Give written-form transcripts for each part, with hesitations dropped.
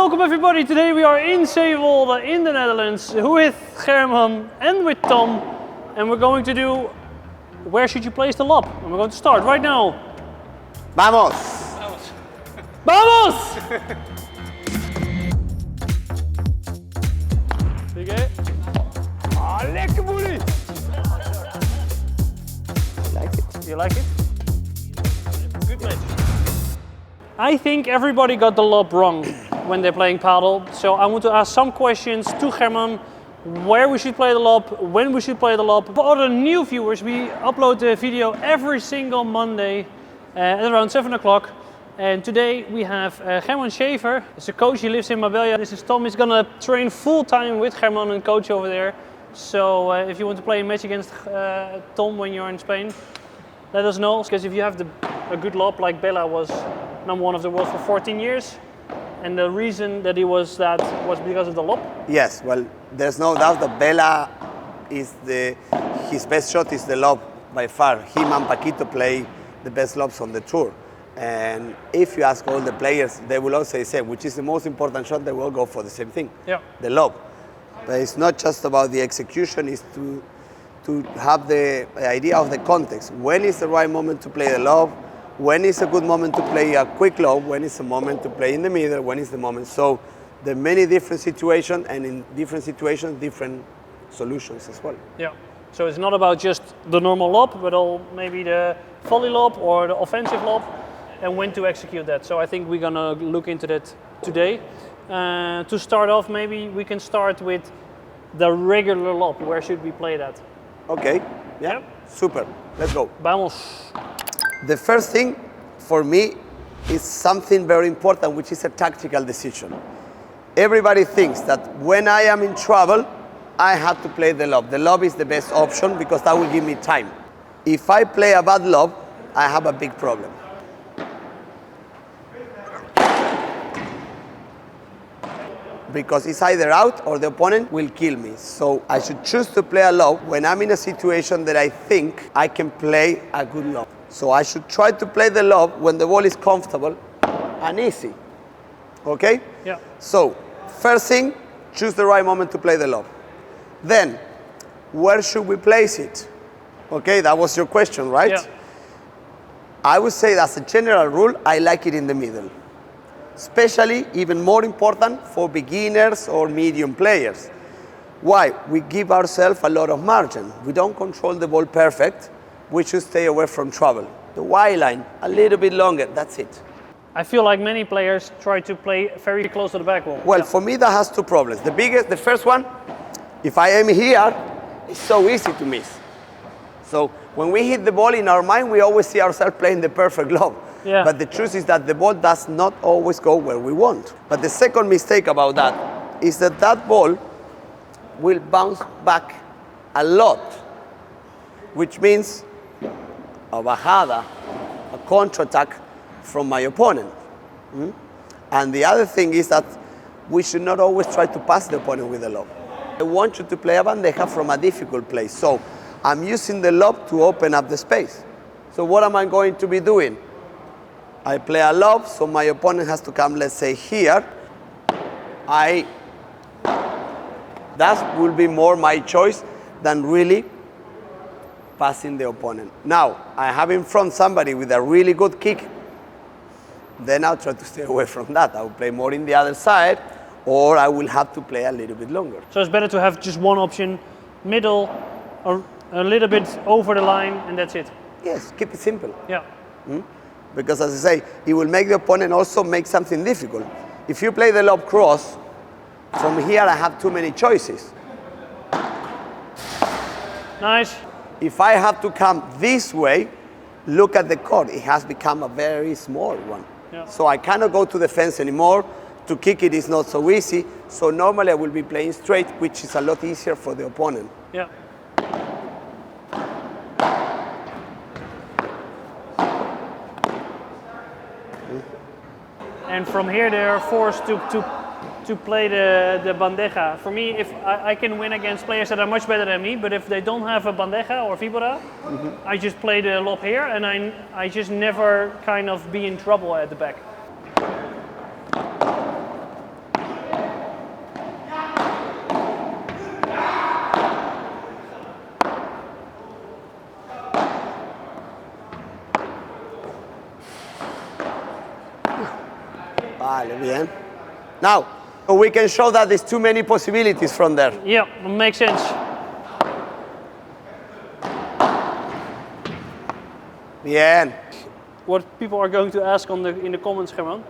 welcome everybody. Today we are in Zeewolde in the Netherlands with German and with Tom, and we're going to do where should you place the lob? And we're going to start right now. Vamos! Vamos! Okay. Ah, lekker boelie! I like it. You like it? Good match. I think everybody got the lob wrong when they're playing paddle, so I want to ask some questions to German, where we should play the lob, when we should play the lob. For all the new viewers, we upload the video every single Monday at around 7 o'clock. And today we have German Schafer. He's a coach, he lives in Marbella. This is Tom, he's gonna train full time with German and coach over there. So if you want to play a match against Tom when you're in Spain, let us know. Because if you have a good lob, like Bella was #1 of the world for 14 years, and the reason that he was that was because of the lob. Yes, well, there's no doubt that Bella is his best shot is the lob by far. Him and Paquito play the best lobs on the tour. And if you ask all the players, they will also say, which is the most important shot, they will go for the same thing, the lob. But it's not just about the execution, it's to have the idea of the context. When is the right moment to play the lob? When is a good moment to play a quick lob? When is the moment to play in the middle? When is the moment? So there are many different situations, and in different situations, different solutions as well. Yeah. So it's not about just the normal lob, but maybe the volley lob or the offensive lob, and when to execute that. So I think we're gonna look into that today. To start off, maybe we can start with the regular lob. Where should we play that? Okay, yeah, super, let's go. Vamos. The first thing for me is something very important, which is a tactical decision. Everybody thinks that when I am in trouble, I have to play the lob. The lob is the best option because that will give me time. If I play a bad lob, I have a big problem. Because it's either out or the opponent will kill me. So I should choose to play a lob when I'm in a situation that I think I can play a good lob. So I should try to play the lob when the ball is comfortable and easy. Okay? Yeah. So first thing, choose the right moment to play the lob. Then, where should we place it? Okay, that was your question, right? Yeah. I would say as a general rule, I like it in the middle. Especially, even more important, for beginners or medium players. Why? We give ourselves a lot of margin. We don't control the ball perfect. We should stay away from trouble. The Y line, a little bit longer, that's it. I feel like many players try to play very close to the back wall. Well, for me that has two problems. The first one, if I am here, it's so easy to miss. So when we hit the ball in our mind, we always see ourselves playing the perfect lob. Yeah. But the truth is that the ball does not always go where we want. But the second mistake about that is that that ball will bounce back a lot, which means a bajada, a counterattack from my opponent. And the other thing is that we should not always try to pass the opponent with the lob. I want you to play a bandeja from a difficult place. So I'm using the lob to open up the space. So what am I going to be doing? I play a lob, so my opponent has to come, let's say, here. That will be more my choice than really passing the opponent. Now, I have in front somebody with a really good kick, then I'll try to stay away from that. I will play more in the other side, or I will have to play a little bit longer. So it's better to have just one option, middle, or a little bit over the line, and that's it. Yes, keep it simple. Yeah. Because as I say, it will make the opponent also make something difficult. If you play the lob cross, from here I have too many choices. Nice. If I have to come this way, look at the court. It has become a very small one. Yeah. So I cannot go to the fence anymore. To kick it is not so easy. So normally I will be playing straight, which is a lot easier for the opponent. Yeah. And from here they are forced to play the bandeja. For me, if I can win against players that are much better than me, but if they don't have a bandeja or vibora, I just play the lob here, and I just never kind of be in trouble at the back. Vale, bien. Now, we can show that there's too many possibilities from there. Yeah, makes sense. Bien. What people are going to ask in the comments, German,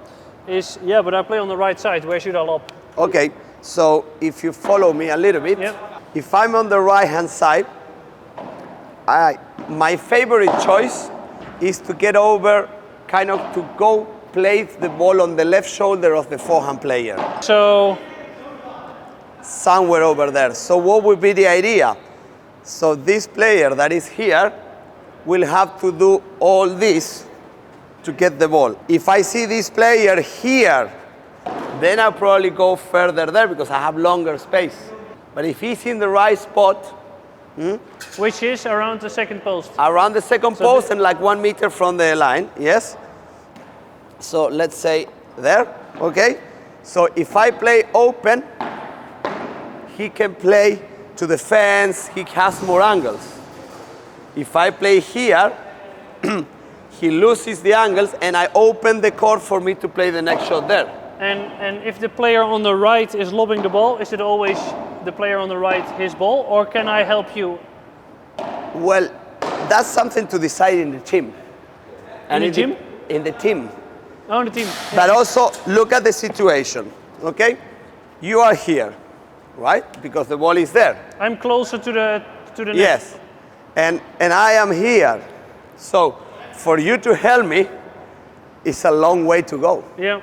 is, yeah, but I play on the right side. Where should I lob? Okay, so if you follow me a little bit, Yeah. if I'm on the right-hand side, my favorite choice is to get over, kind of to go place the ball on the left shoulder of the forehand player. So, Somewhere over there. So what would be the idea? So this player that is here will have to do all this to get the ball. If I see this player here, then I'll probably go further there because I have longer space. But if he's in the right spot, which is around the second post. around the second post and like 1 meter from the line, yes? So let's say there, okay? So if I play open, he can play to the fence, he has more angles. If I play here, he loses the angles and I open the court for me to play the next shot there. And if the player on the right is lobbing the ball, is it always the player on the right his ball, or can I help you? Well, that's something to decide in the team. In the gym? In the team. Oh, the team. But also look at the situation, okay? You are here, right? Because the ball is there. I'm closer to the net. Yes, and I am here. So for you to help me, it's a long way to go. Yeah.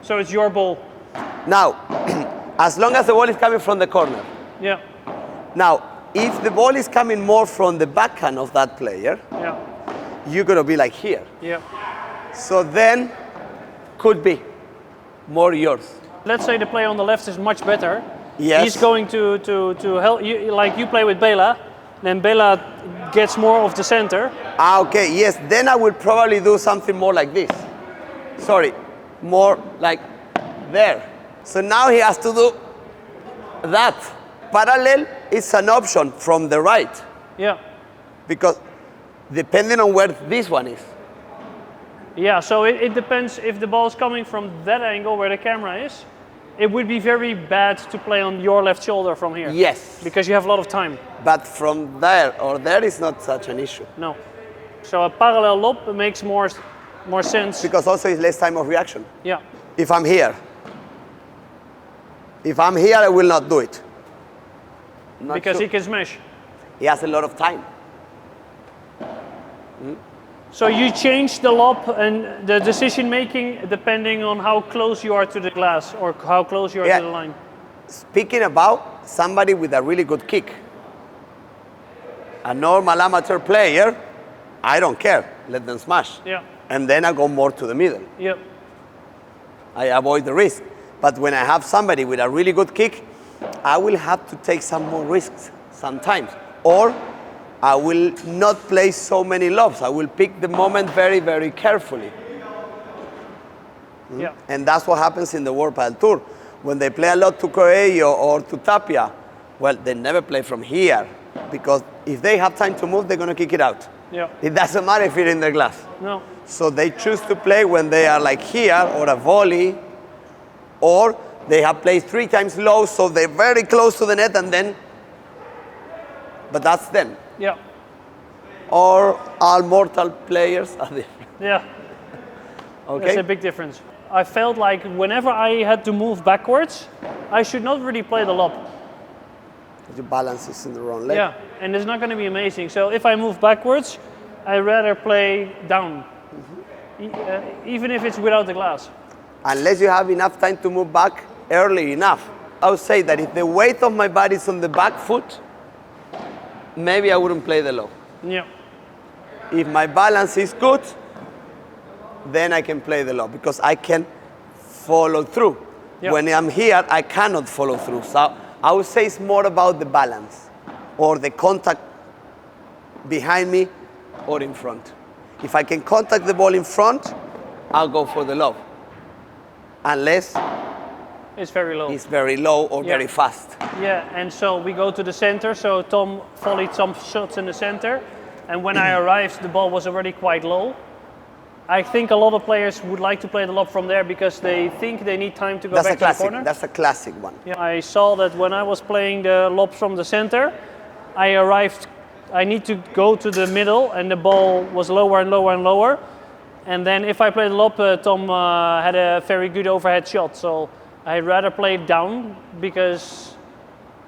So it's your ball. Now, as long as the ball is coming from the corner. Yeah. Now, if the ball is coming more from the backhand of that player, Yeah. you're gonna be like here. Yeah. So then, could be more yours. Let's say the player on the left is much better. Yes. He's going to help you, like you play with Bela, then Bela gets more of the center. Okay, yes, then I would probably do something more like this. Sorry, more like there. So now he has to do that. Parallel is an option from the right, Yeah. because depending on where this one is. Yeah, so it depends if the ball is coming from that angle where the camera is. It would be very bad to play on your left shoulder from here. Yes. Because you have a lot of time. But from there or there is not such an issue. No. So a parallel lob makes more sense. Because also it's less time of reaction. Yeah. If I'm here. If I'm here, I will not do it. Not Because sure. he can smash. He has a lot of time. So you change the lob and the decision making depending on how close you are to the glass or how close you are Yeah. to the line. Speaking about somebody with a really good kick. A normal amateur player, I don't care. Let them smash. Yeah. And then I go more to the middle. Yep. I avoid the risk. But when I have somebody with a really good kick, I will have to take some more risks sometimes. Or I will not play so many lobs. I will pick the moment very, very carefully. Yeah. And that's what happens in the World Padel Tour. When they play a lot to Coelho or to Tapia, well, they never play from here. Because if they have time to move, they're going to kick it out. Yeah. It doesn't matter if you're in the glass. No. So they choose to play when they are like here, or a volley, or they have played 3 times low, so they're very close to the net, and then, but that's them. Yeah. Or all mortal players are different. Yeah. Okay? That's a big difference. I felt like whenever I had to move backwards, I should not really play the lob. Your balance is in the wrong leg. Yeah, and it's not going to be amazing. So if I move backwards, I'd rather play down, even if it's without the glass. Unless you have enough time to move back early enough. I would say that if the weight of my body is on the back foot, maybe I wouldn't play the low. Yeah. If my balance is good, then I can play the low because I can follow through. Yeah. When I'm here, I cannot follow through. So I would say it's more about the balance or the contact behind me or in front. If I can contact the ball in front, I'll go for the low. Unless It's very low. it's very low or Yeah. very fast. Yeah, and so we go to the center. So Tom volleyed some shots in the center. And when I arrived, the ball was already quite low. I think a lot of players would like to play the lob from there because they think they need time to go That's back a to the classic. corner. That's a classic one. Yeah, I saw that when I was playing the lobs from the center, I need to go to the middle and the ball was lower and lower and lower. And then if I played the lob, Tom had a very good overhead shot. So I'd rather play it down because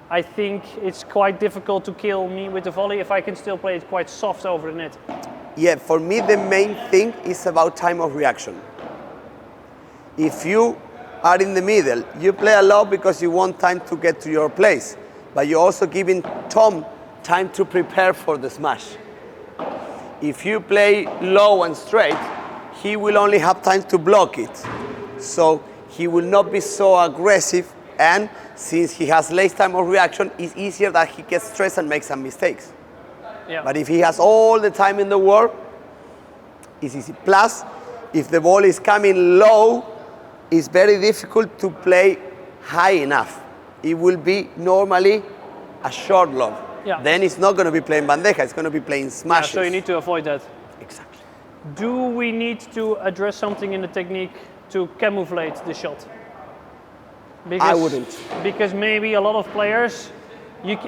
I think it's quite difficult to kill me with the volley if I can still play it quite soft over the net. Yeah, for me the main thing is about time of reaction. If you are in the middle, you play a lob because you want time to get to your place, but you're also giving Tom time to prepare for the smash. If you play low and straight, he will only have time to block it. So he will not be so aggressive, and since he has less time of reaction, it's easier that he gets stressed and makes some mistakes. Yeah. But if he has all the time in the world, it's easy. Plus, if the ball is coming low, it's very difficult to play high enough. It will be normally a short lob. Yeah. Then it's not going to be playing bandeja, it's going to be playing smashes. So you need to avoid that. Exactly. Do we need to address something in the technique to camouflage the shot? Because, I wouldn't. Because maybe a lot of players,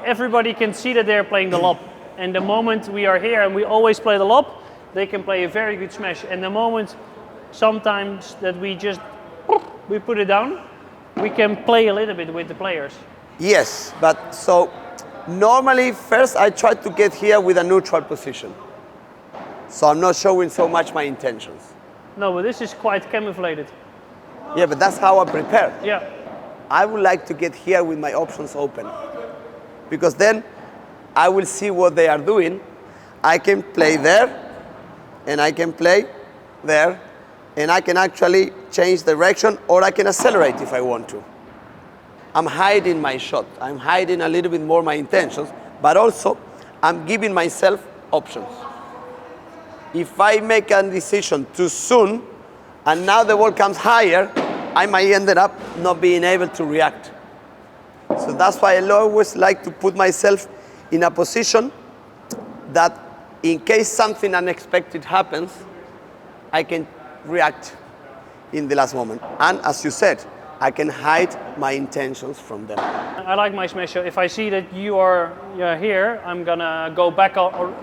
everybody can see that they're playing the lob. And the moment we are here and we always play the lob, they can play a very good smash. And the moment sometimes that we put it down, we can play a little bit with the players. Yes, but so normally first I try to get here with a neutral position. So I'm not showing so much my intentions. No, but this is quite camouflaged. Yeah, but that's how I prepare. Yeah. I would like to get here with my options open, because then I will see what they are doing. I can play there, and I can play there, and I can actually change direction, or I can accelerate if I want to. I'm hiding my shot. I'm hiding a little bit more my intentions, but also I'm giving myself options. If I make a decision too soon, and now the ball comes higher, I might end up not being able to react. So that's why I always like to put myself in a position that in case something unexpected happens, I can react in the last moment. And as you said, I can hide my intentions from them. I like my smash shot. If I see that you're here, I'm gonna go back or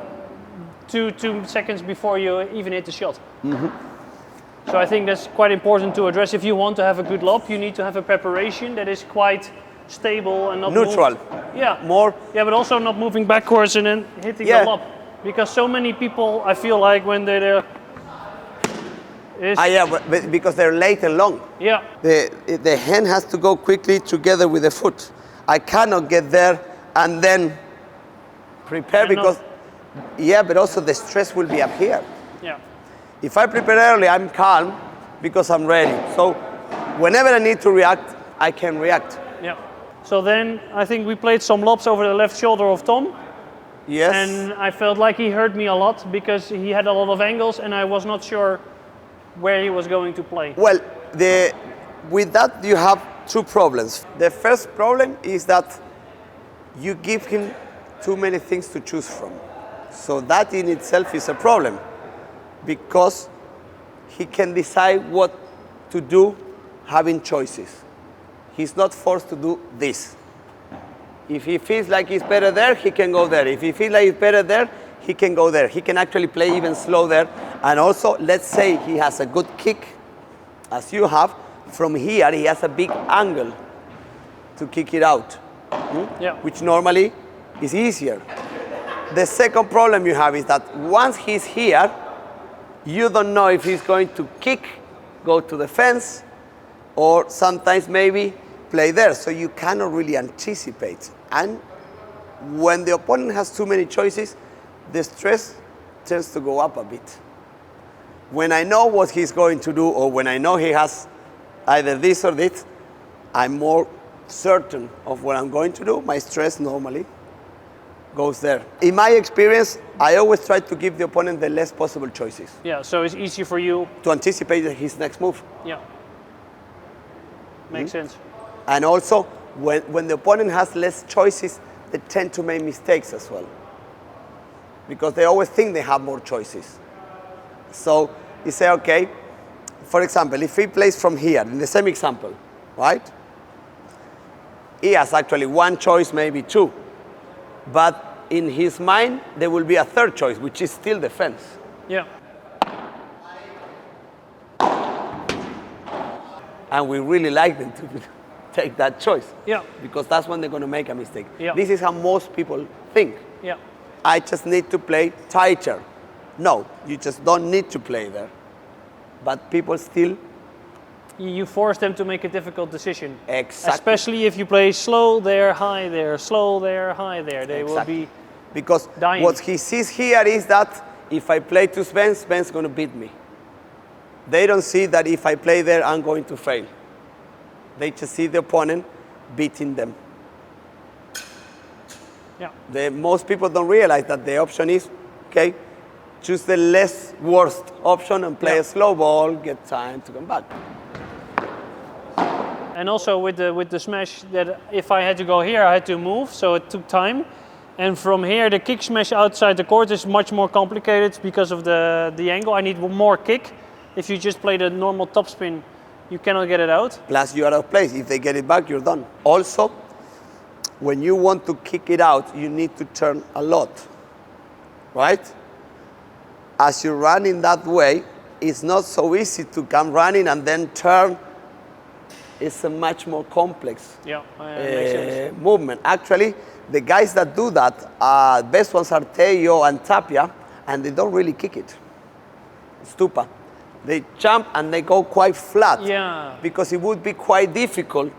2 seconds before you even hit the shot. Mm-hmm. So I think that's quite important to address. If you want to have a good lob, you need to have a preparation that is quite stable and not neutral. Yeah. More. Yeah, but also not moving backwards and then hitting the lob. Because so many people, I feel like when they're yeah, but because they're late and long. Yeah. The hand has to go quickly together with the foot. I cannot get there and then prepare because, but also the stress will be up here. Yeah. If I prepare early, I'm calm because I'm ready. So whenever I need to react, I can react. Yeah. So then I think we played some lobs over the left shoulder of Tom. Yes. And I felt like he hurt me a lot because he had a lot of angles and I was not sure where he was going to play. Well, with that you have 2 problems. The first problem is that you give him too many things to choose from. So that in itself is a problem, because he can decide what to do having choices. He's not forced to do this. If he feels like he's better there, he can go there. If he feels like he's better there, he can go there. He can actually play even slow there. And also, let's say he has a good kick, as you have. From here, he has a big angle to kick it out, which normally is easier. The second problem you have is that once he's here, you don't know if he's going to kick, go to the fence, or sometimes maybe play there. So you cannot really anticipate. And when the opponent has too many choices, the stress tends to go up a bit. When I know what he's going to do, or when I know he has either this or this, I'm more certain of what I'm going to do. My stress normally goes there. In my experience, I always try to give the opponent the less possible choices. Yeah, so it's easier for you to anticipate his next move. Yeah. Makes sense. And also, when the opponent has less choices, they tend to make mistakes as well, because they always think they have more choices. So You say, okay, for example, if he plays from here, in the same example, right? He has actually one choice, maybe two. But in his mind, there will be a third choice, which is still defense. Yeah. And we really like them to take that choice. Yeah. Because that's when they're going to make a mistake. Yeah. This is how most people think. Yeah. I just need to play tighter. No, you just don't need to play there. But people still... You force them to make a difficult decision. Exactly. Especially if you play slow there, high there, slow there, high there. They will be because dying. What he sees here is that if I play to Sven, Sven's going to beat me. They don't see that if I play there, I'm going to fail. They just see the opponent beating them. Yeah. Most people don't realize that the option is, okay, choose the less worst option and play a slow ball, get time to come back. And also with the smash, that if I had to go here, I had to move, so it took time. And from here, the kick smash outside the court is much more complicated because of the angle. I need more kick. If you just play the normal topspin, you cannot get it out. Plus, you are out of place. If they get it back, you're done. Also, when you want to kick it out, you need to turn a lot, right? As you run in that way, it's not so easy to come running and then turn. It's a much more complex movement. Actually, the guys that do that, best ones are Teo and Tapia, and they don't really kick it. Stupa. They jump and they go quite flat. Yeah. Because it would be quite difficult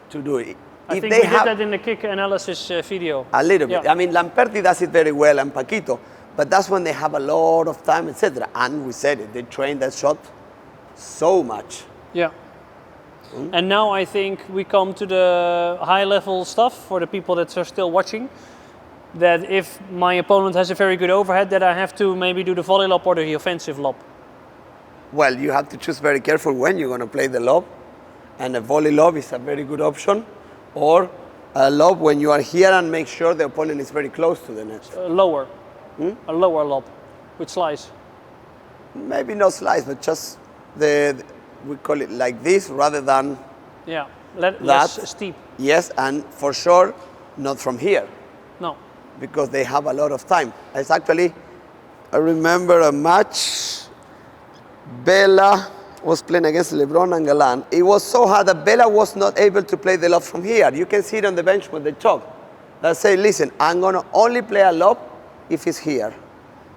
to do it. I think we did that in the kick analysis video. A little bit. I mean, Lamperti does it very well and Paquito, but that's when they have a lot of time, etc. And we said it, they train that shot so much. Yeah. And now I think we come to the high level stuff for the people that are still watching. That if my opponent has a very good overhead, that I have to maybe do the volley lob or the offensive lob. Well, you have to choose very careful when you're going to play the lob. And a volley lob is a very good option. Or a lob when you are here and make sure the opponent is very close to the net. Lower. A lower lob with slice. Maybe not slice, but just we call it like this rather than less steep. Yes, and for sure not from here. No. Because they have a lot of time. It's actually, I remember a match, Bella was playing against LeBron and Galan. It was so hard that Bella was not able to play the lob from here. You can see it on the bench when they talk. They say, listen, I'm going to only play a lob if it's here,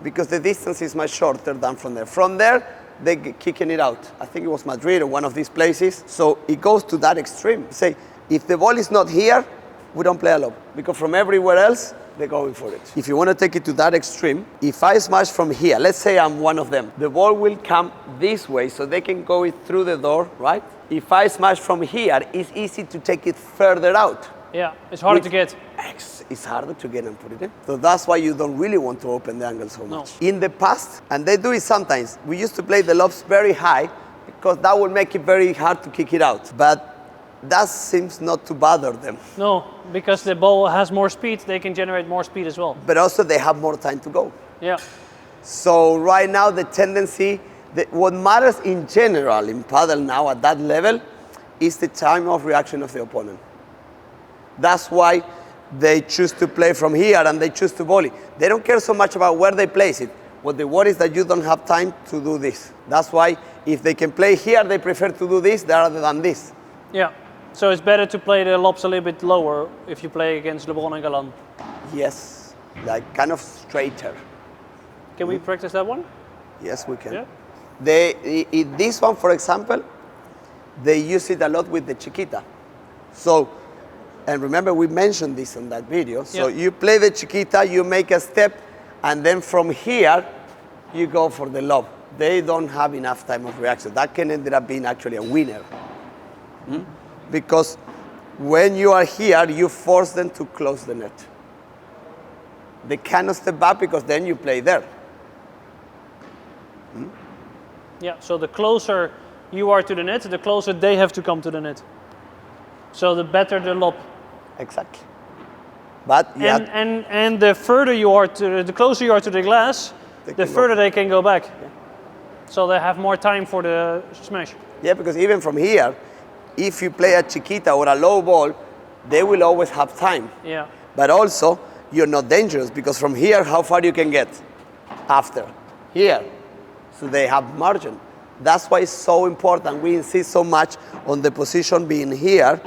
because the distance is much shorter than from there. From there, they're kicking it out. I think it was Madrid or one of these places. So it goes to that extreme. Say, if the ball is not here, we don't play a lob, because from everywhere else, they're going for it. If you want to take it to that extreme, if I smash from here, let's say I'm one of them, the ball will come this way so they can go it through the door, right? If I smash from here, it's easy to take it further out. Yeah, it's harder to get. It's harder to get and put it in. So that's why you don't really want to open the angle so much. In the past, and they do it sometimes, we used to play the lobs very high because that would make it very hard to kick it out. But that seems not to bother them. No, because the ball has more speed, they can generate more speed as well. But also they have more time to go. Yeah. So right now the tendency, what matters in general in padel now at that level is the time of reaction of the opponent. That's why they choose to play from here and they choose to volley. They don't care so much about where they place it. What they worry is that you don't have time to do this. That's why if they can play here, they prefer to do this rather than this. Yeah. So it's better to play the lobs a little bit lower if you play against LeBron and Galan. Yes, like kind of straighter. Can we practice that one? Yes, we can. Yeah. In this one, for example, they use it a lot with the chiquita. So, and remember we mentioned this in that video. So you play the chiquita, you make a step, and then from here, you go for the lob. They don't have enough time of reaction. That can end up being actually a winner. Because when you are here, you force them to close the net. They cannot step back because then you play there. Yeah, so the closer you are to the net, the closer they have to come to the net. So the better the lob. Exactly. But and the further you are to, the closer you are to the glass, the further they can go back. Yeah. So they have more time for the smash. Yeah, because even from here, if you play a chiquita or a low ball, they will always have time. Yeah. But also, you're not dangerous because from here, how far you can get? After. Here. So they have margin. That's why it's so important. We insist so much on the position being here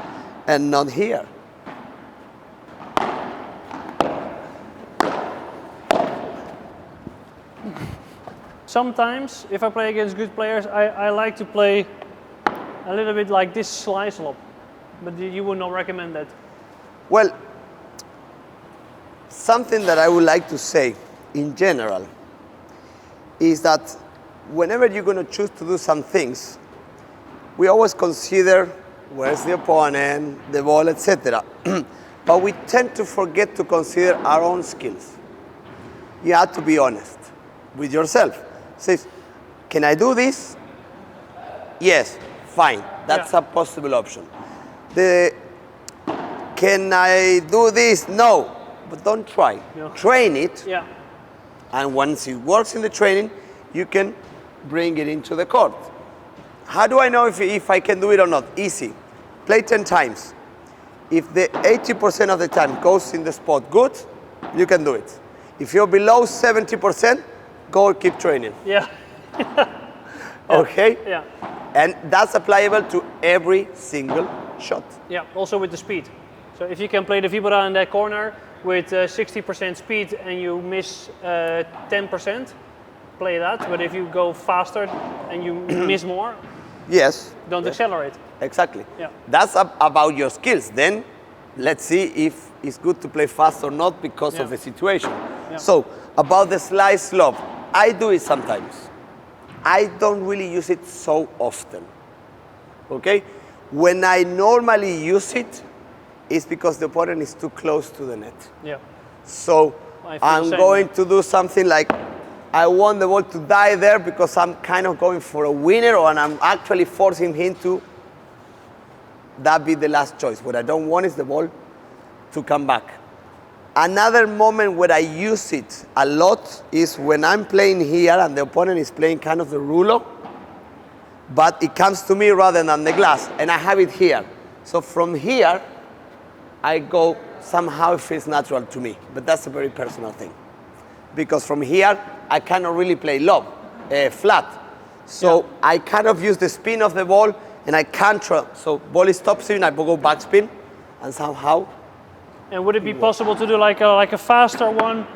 and not here. Sometimes, if I play against good players, I like to play a little bit like this slice lob. But you would not recommend that? Well, something that I would like to say in general is that whenever you're going to choose to do some things, we always consider where's the opponent, the ball, etc. But we tend to forget to consider our own skills. You have to be honest with yourself. Say, can I do this? Yes, fine. That's a possible option. Can I do this? No, but don't try. No. Train it. Yeah. And once it works in the training, you can bring it into the court. How do I know if I can do it or not? Easy. Play 10 times. If the 80% of the time goes in the spot good, you can do it. If you're below 70%, go keep training. Yeah. Okay? Yeah. And that's applicable to every single shot. Yeah, also with the speed. So if you can play the vibra in that corner with 60% speed and you miss 10%, play that. But if you go faster and you miss more, yes, don't accelerate. Exactly. Yeah. That's about your skills. Then let's see if it's good to play fast or not because of the situation. Yeah. So about the slice lob, I do it sometimes. I don't really use it so often. Okay? When I normally use it, it's because the opponent is too close to the net. Yeah. So I'm going to do something like I want the ball to die there because I'm kind of going for a winner, or I'm actually forcing him to that be the last choice. What I don't want is the ball to come back. Another moment where I use it a lot is when I'm playing here and the opponent is playing kind of the rulo, but it comes to me rather than the glass, and I have it here. So from here, I go, somehow it feels natural to me, but that's a very personal thing. Because from here, I cannot really play lob, flat. So I kind of use the spin of the ball, and I can't, so ball is top spin, I go back spin, and somehow. And would it be possible to do like a faster one,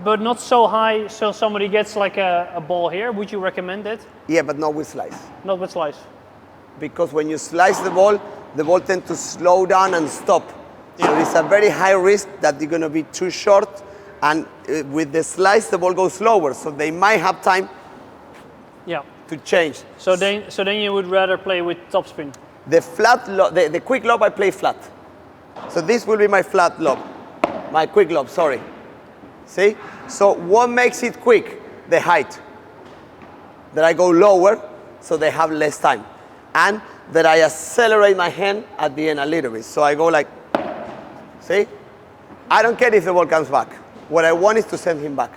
but not so high, so somebody gets like a ball here? Would you recommend it? Yeah, but not with slice. Not with slice. Because when you slice the ball tends to slow down and stop. So it's a very high risk that you're going to be too short, and with the slice, the ball goes slower, so they might have time to change. So then you would rather play with topspin? The flat, the quick lob, I play flat. So this will be my flat lob, my quick lob, sorry. See? So what makes it quick? The height. That I go lower, so they have less time. And that I accelerate my hand at the end a little bit. So I go like, see? I don't care if the ball comes back. What I want is to send him back.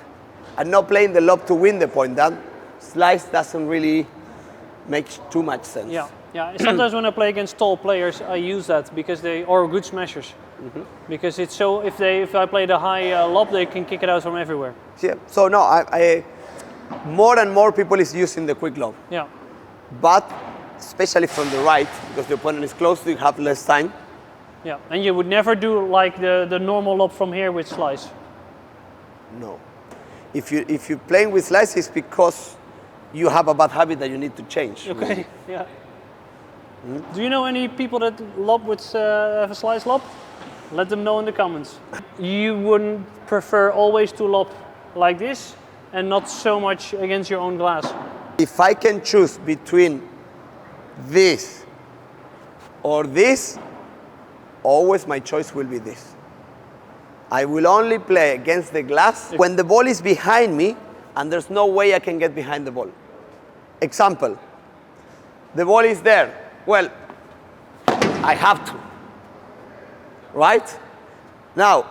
I'm not playing the lob to win the point. That slice doesn't really make too much sense. Yeah. Yeah, sometimes when I play against tall players, I use that because or good smashers. Because it's so, if I play the high lob, they can kick it out from everywhere. Yeah. So no, I more and more people is using the quick lob. Yeah. But especially from the right, because the opponent is close, you have less time. Yeah, and you would never do like the normal lob from here with slice. No. If you're playing with slice, it's because you have a bad habit that you need to change. Okay. Really. Yeah. Do you know any people that lob with have a slice lob? Let them know in the comments. You wouldn't prefer always to lob like this and not so much against your own glass? If I can choose between this or this, always my choice will be this. I will only play against the glass when the ball is behind me and there's no way I can get behind the ball. Example, the ball is there. Well, I have to, right? Now,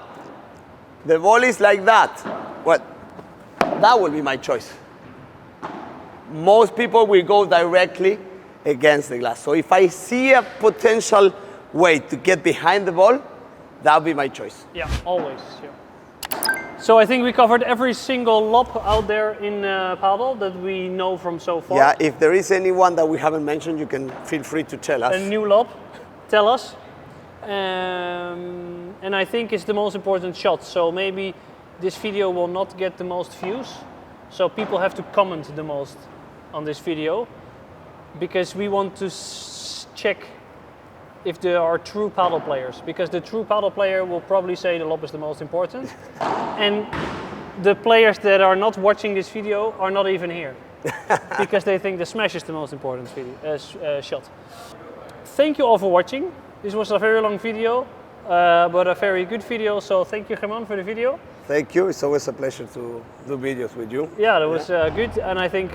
the ball is like that. Well, that will be my choice. most people will go directly against the glass. So if I see a potential way to get behind the ball, that'll be my choice. Yeah, always. Yeah. So I think we covered every single lob out there in Padel that we know from so far. Yeah, if there is anyone that we haven't mentioned, you can feel free to tell us. A new lob, tell us. And I think it's the most important shot. So maybe this video will not get the most views. So people have to comment the most on this video, because we want to check if there are true paddle players, because the true paddle player will probably say the lob is the most important. And the players that are not watching this video are not even here, because they think the smash is the most important shot. Thank you all for watching. This was a very long video, but a very good video. So thank you, German, for the video. Thank you. It's always a pleasure to do videos with you. Yeah, that was good. And I think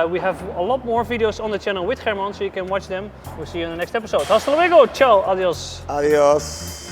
we have a lot more videos on the channel with German, so you can watch them. We'll see you in the next episode. Hasta luego. Ciao. Adios. Adios.